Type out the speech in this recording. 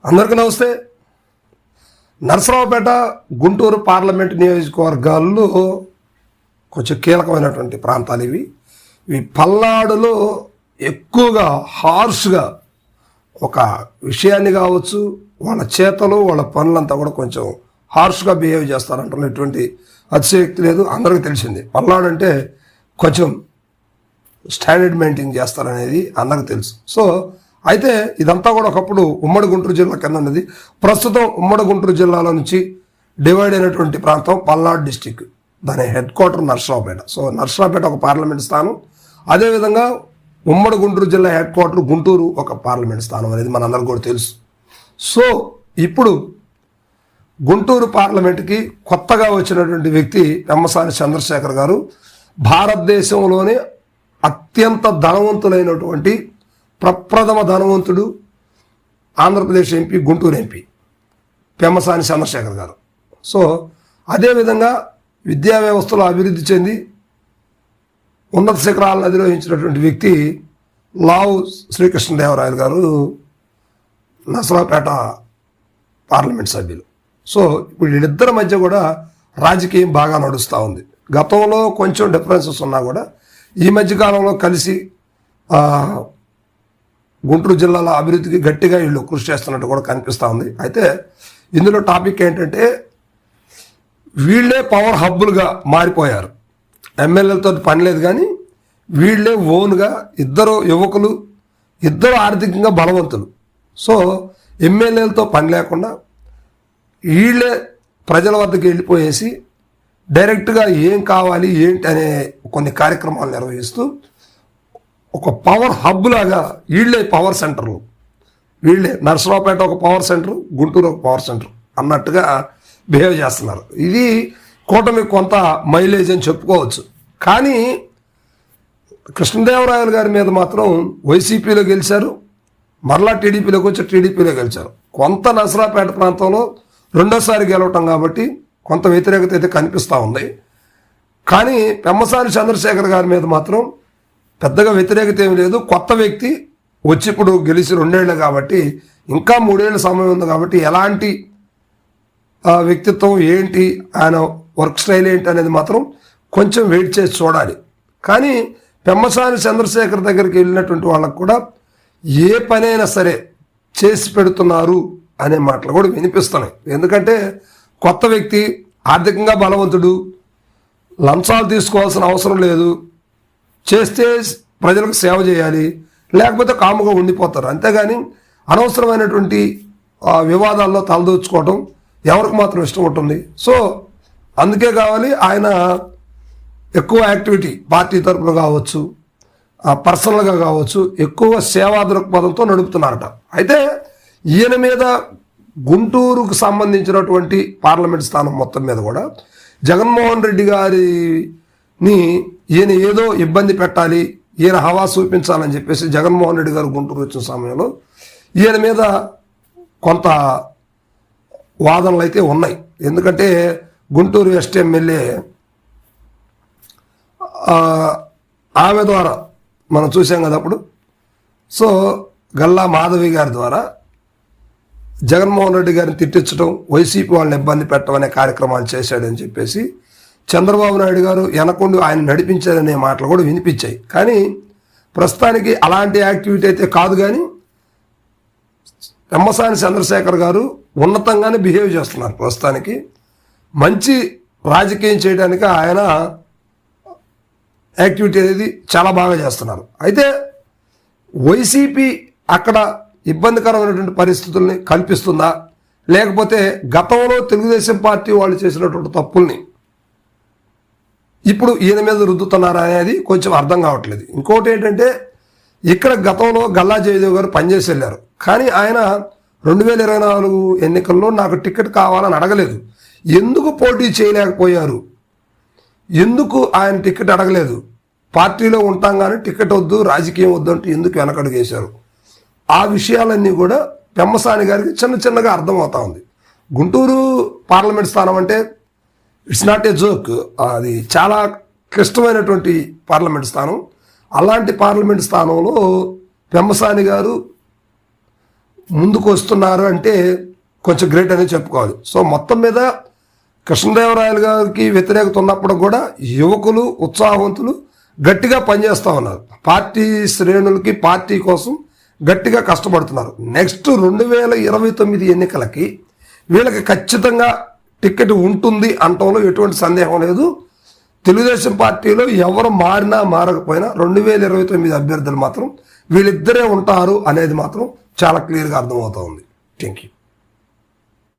అందరికీ నమస్తే. నరసరావుపేట గుంటూరు పార్లమెంట్ నియోజకవర్గాల్లో కొంచెం కీలకమైనటువంటి ప్రాంతాలు ఇవి. ఈ పల్నాడులో ఎక్కువగా హార్ష్గా ఒక విషయాన్ని కావచ్చు, వాళ్ళ చేతలు వాళ్ళ పనులంతా కూడా కొంచెం హార్ష్గా బిహేవ్ చేస్తారంటారు. ఎటువంటి అతిశయోక్తి లేదు, అందరికీ తెలిసింది. పల్నాడు అంటే కొంచెం స్టాండర్డ్ మెయింటైన్ చేస్తారనేది అందరికీ తెలుసు. సో అయితే ఇదంతా కూడా ఒకప్పుడు ఉమ్మడి గుంటూరు జిల్లా కింద ఉన్నది. ప్రస్తుతం ఉమ్మడి గుంటూరు జిల్లాలో నుంచి డివైడ్ అయినటువంటి ప్రాంతం పల్నాడు డిస్టిక్. దాని head quarter Narasaraopet. So Narasaraopet ఒక పార్లమెంట్ స్థానం, అదేవిధంగా ఉమ్మడి గుంటూరు జిల్లా హెడ్ క్వార్టర్ గుంటూరు ఒక పార్లమెంట్ స్థానం అనేది మనందరికీ కూడా తెలుసు. సో ఇప్పుడు గుంటూరు పార్లమెంట్కి కొత్తగా వచ్చినటువంటి వ్యక్తి పెమ్మసాని చంద్రశేఖర్ గారు. భారతదేశంలోనే అత్యంత ధనవంతులైనటువంటి ప్రప్రథమ ధనవంతుడు ఆంధ్రప్రదేశ్ ఎంపీ, గుంటూరు ఎంపీ పెమ్మసాని చంద్రశేఖర్ గారు. సో అదేవిధంగా విద్యా వ్యవస్థలో అభివృద్ధి చెంది ఉన్నత శిఖరాలను అధిరోహించినటువంటి వ్యక్తి లావు శ్రీకృష్ణదేవరాయలు గారు, నరసరావుపేట పార్లమెంట్ సభ్యులు. సో ఇప్పుడు వీళ్ళిద్దరి మధ్య కూడా రాజకీయం బాగా నడుస్తూ ఉంది. గతంలో కొంచెం డిఫరెన్సెస్ ఉన్నా కూడా ఈ మధ్యకాలంలో కలిసి గుంటూరు జిల్లాల అభివృద్ధికి గట్టిగా వీళ్ళు కృషి చేస్తున్నట్టు కూడా కనిపిస్తూ ఉంది. అయితే ఇందులో టాపిక్ ఏంటంటే వీళ్ళే పవర్ హబ్బులుగా మారిపోయారు. ఎమ్మెల్యేలతో పని లేదు, కానీ వీళ్ళే ఓన్గా ఇద్దరు యువకులు, ఇద్దరు ఆర్థికంగా బలవంతులు. సో ఎమ్మెల్యేలతో పని లేకుండా వీళ్ళే ప్రజల వద్దకు వెళ్ళిపోయేసి డైరెక్ట్గా ఏం కావాలి ఏంటి అనే కొన్ని కార్యక్రమాలు నిర్వహిస్తూ ఒక పవర్ హబ్ లాగా వీళ్ళే పవర్ సెంటర్లు, వీళ్ళే నరసరావుపేట ఒక పవర్ సెంటర్, గుంటూరు ఒక పవర్ సెంటర్ అన్నట్టుగా బిహేవ్ చేస్తున్నారు. ఇది కూటమి కొంత మైలేజ్ అని చెప్పుకోవచ్చు. కానీ కృష్ణదేవరాయలు గారి మీద మాత్రం వైసీపీలో గెలిచారు, మరలా టీడీపీలోకి వచ్చి టీడీపీలో గెలిచారు. కొంత నరసరావుపేట ప్రాంతంలో రెండోసారి గెలవటం కాబట్టి కొంత వ్యతిరేకత అయితే కనిపిస్తూ ఉంది. కానీ పెమ్మసాని చంద్రశేఖర్ గారి మీద మాత్రం పెద్దగా వ్యతిరేకత ఏమి లేదు. కొత్త వ్యక్తి వచ్చి ఇప్పుడు గెలిచి 2 ఏళ్ళు కాబట్టి ఇంకా 3 ఏళ్ళ సమయం ఉంది కాబట్టి ఎలాంటి వ్యక్తిత్వం ఏంటి, ఆయన వర్క్ స్టైల్ ఏంటి అనేది మాత్రం కొంచెం వెయిట్ చేసి చూడాలి. కానీ పెమ్మసాని చంద్రశేఖర్ దగ్గరికి వెళ్ళినటువంటి వాళ్ళకు కూడా ఏ పనైనా సరే చేసి పెడుతున్నారు అనే మాటలు కూడా వినిపిస్తున్నాయి. ఎందుకంటే కొత్త వ్యక్తి, ఆర్థికంగా బలవంతుడు, లంచాలు తీసుకోవాల్సిన అవసరం లేదు, చేస్తే ప్రజలకు సేవ చేయాలి, లేకపోతే కాముగా ఉండిపోతారు. అంతేగాని అనవసరమైనటువంటి వివాదాల్లో తలదూర్చుకోవటం ఎవరికి మాత్రం ఇష్టం ఉంటుంది. సో అందుకే కావాలి ఆయన ఎక్కువ యాక్టివిటీ, పార్టీ తరఫున కావచ్చు, పర్సనల్గా కావచ్చు, ఎక్కువ సేవా దృక్పథంతో నడుపుతున్నారట. అయితే ఈయన మీద గుంటూరుకు సంబంధించినటువంటి పార్లమెంట్ స్థానం మొత్తం మీద కూడా జగన్మోహన్ రెడ్డి గారిని ఈయన ఏదో ఇబ్బంది పెట్టాలి, ఈయన హవా చూపించాలని చెప్పేసి జగన్మోహన్ రెడ్డి గారు గుంటూరు వచ్చిన సమయంలో ఈయన మీద కొంత వాదనలు అయితే ఉన్నాయి. ఎందుకంటే గుంటూరు వెస్ట్ ఎమ్మెల్యే ఆమె ద్వారా మనం చూసాం కదా అప్పుడు. సో గల్లా మాధవి గారి ద్వారా జగన్మోహన్ రెడ్డి గారిని తిట్టించడం, వైసీపీ వాళ్ళని ఇబ్బంది పెట్టడం అనే కార్యక్రమాలు చేశాడని చెప్పేసి చంద్రబాబు నాయుడు గారు వెనకుండి ఆయన నడిపించారనే మాటలు కూడా వినిపించాయి. కానీ ప్రస్తుతానికి అలాంటి యాక్టివిటీ అయితే కాదు. కానీ పెమ్మసాని చంద్రశేఖర్ గారు ఉన్నతంగానే బిహేవ్ చేస్తున్నారు. ప్రస్తుతానికి మంచి రాజకీయం చేయడానికి ఆయన యాక్టివిటీ అనేది చాలా బాగా చేస్తున్నారు. అయితే వైసీపీ అక్కడ ఇబ్బందికరమైనటువంటి పరిస్థితుల్ని కల్పిస్తుందా, లేకపోతే గతంలో తెలుగుదేశం పార్టీ వాళ్ళు చేసినటువంటి తప్పుల్ని ఇప్పుడు ఈయన మీద రుద్దుతున్నారా అనేది కొంచెం అర్థం కావట్లేదు. ఇంకోటి ఏంటంటే ఇక్కడ గతంలో గల్లా జయదేవ్ గారు పనిచేసి వెళ్ళారు. కానీ ఆయన 2024 ఎన్నికల్లో నాకు టికెట్ కావాలని అడగలేదు. ఎందుకు పోటీ చేయలేకపోయారు, ఎందుకు ఆయన టికెట్ అడగలేదు, పార్టీలో ఉంటాం కానీ టికెట్ వద్దు, రాజకీయం వద్దు అంటే ఎందుకు వెనకడుగేశారు, ఆ విషయాలన్నీ కూడా పెమ్మసాని గారికి చిన్న చిన్నగా అర్థమవుతా ఉంది. గుంటూరు పార్లమెంట్ స్థానం అంటే ఇట్స్ నాట్ ఏ జోక్, అది చాలా క్లిష్టమైనటువంటి పార్లమెంట్ స్థానం. అలాంటి పార్లమెంట్ స్థానంలో పెమ్మసాని గారు ముందుకు వస్తున్నారు అంటే కొంచెం గ్రేట్ అనేది చెప్పుకోవాలి. సో మొత్తం మీద కృష్ణదేవరాయలు గారికి వ్యతిరేకత ఉన్నప్పుడు కూడా యువకులు ఉత్సాహవంతులు గట్టిగా పనిచేస్తూ ఉన్నారు. పార్టీ శ్రేణులకి పార్టీ కోసం గట్టిగా కష్టపడుతున్నారు. నెక్స్ట్ 2029 ఎన్నికలకి వీళ్ళకి ఖచ్చితంగా టికెట్ ఉంటుంది అనటంలో ఎటువంటి సందేహం లేదు. తెలుగుదేశం పార్టీలో ఎవరు మారినా మారకపోయినా 2029 అభ్యర్థులు మాత్రం వీళ్ళిద్దరే ఉంటారు అనేది మాత్రం చాలా క్లియర్గా అర్థమవుతా ఉంది. Thank you.